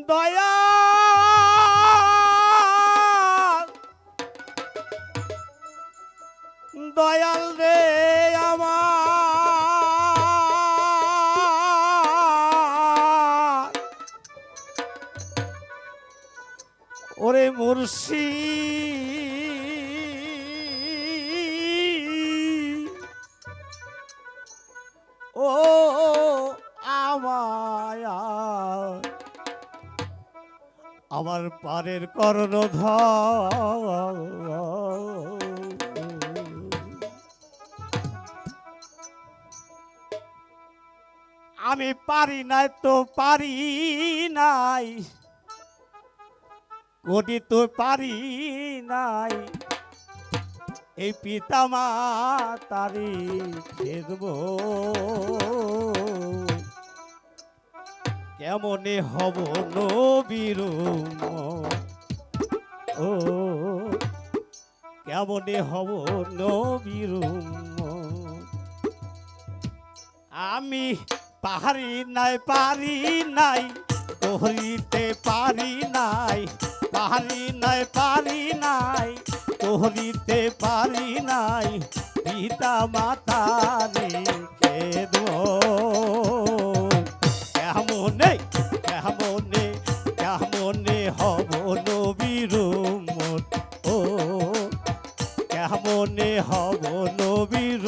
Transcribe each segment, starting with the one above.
দয়া দয়াল রে আমার ওরে মুর্শিদ ও আমায় আমার পারের কর্ণধার আমি পারি নাই তো পারি নাই কোটি তো পারি নাই এই পিতা মাতারি খেদব কেমনে হব নবীর ও কেমনে হব নবীর আমি পারি নাই করিতে পারি নাই করিতে পারি নাই পিতা মাতারি খেদ কেমনে কেমনে কেমনে হব নবীর ও কেমনে হব নবীর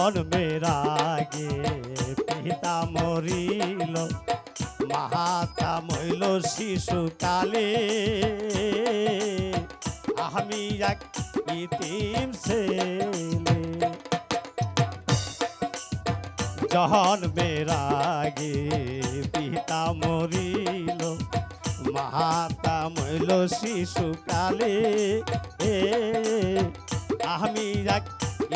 জন্মের আগে পিতা মরিল মাতা মইল শিশুকালে আমি এক ইতিম ছেলে জন্মের আগে পিতা মরিল মাতা মইল শিশুকালে আমি এক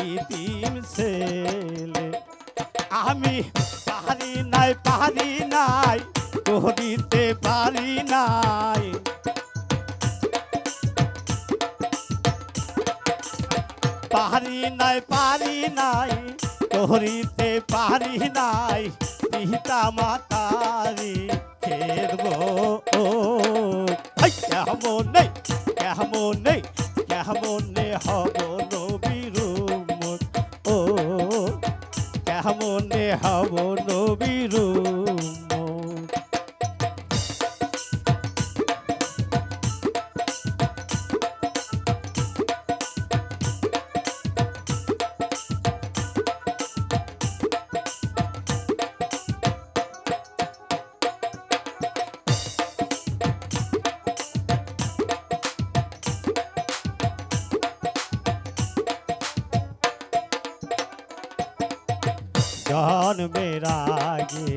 ইতিম ছেলে আমি পারি নাই করিতে পারি নাই পারি নাই করিতে পারি নাই পিতা মাতারি খেদব কেমনে কেমনে কেমনে হব নবীর ও কেমনে হব নবীর জন্মের আগে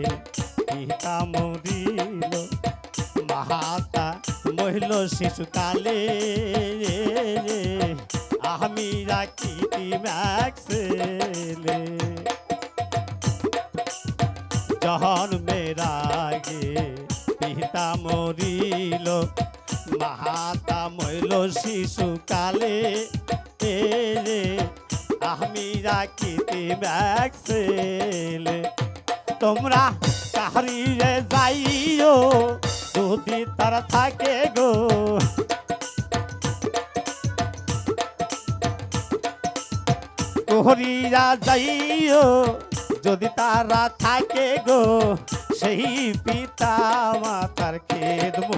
পিতা মরিল মাতা মহিল শিশুকালে আমি রাখিতি ম্যাক্সেলে জন্মের আগে পিতা মরিল মাতা মহিল শিশুকালে আমি রাখিতে ম্যাক্সেলে তোমরা কাহারিরে যাইও যদি তারা থাকে গো কোহরিরা যাইও যদি তারা থাকে গো সেই পিতা মাতার খেদব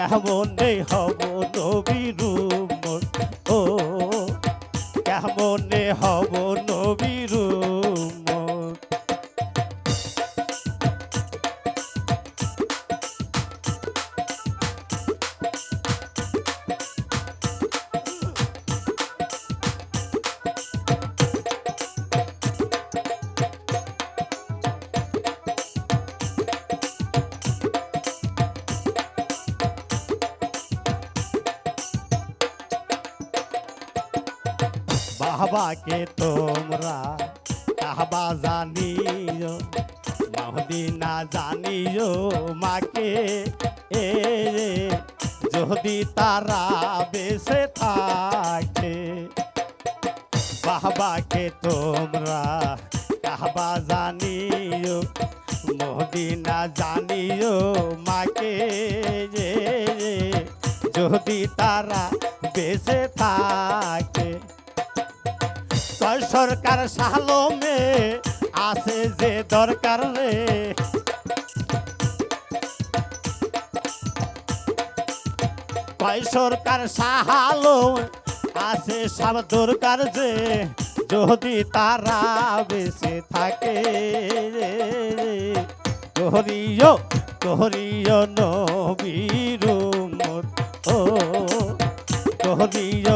কেমনে হব নবীর ও কেমনে হব নবীর কাবাকে তোমরা কাবা জানিও মদিনা জানিও মাকে এ যদি তারা বেঁচে থাকে বাবাকে তোমরা কাবা জানিও মদিনা জানিও মাকে যদি তারা বেঁচে থাকে কয় সরকার সালমে আছে যে দরকার রে কয় সরকার সাহালম আছে সব দরকার যে যদি তারা বেঁচে থাকে করিও করিও নবীর উম্মত ও করিও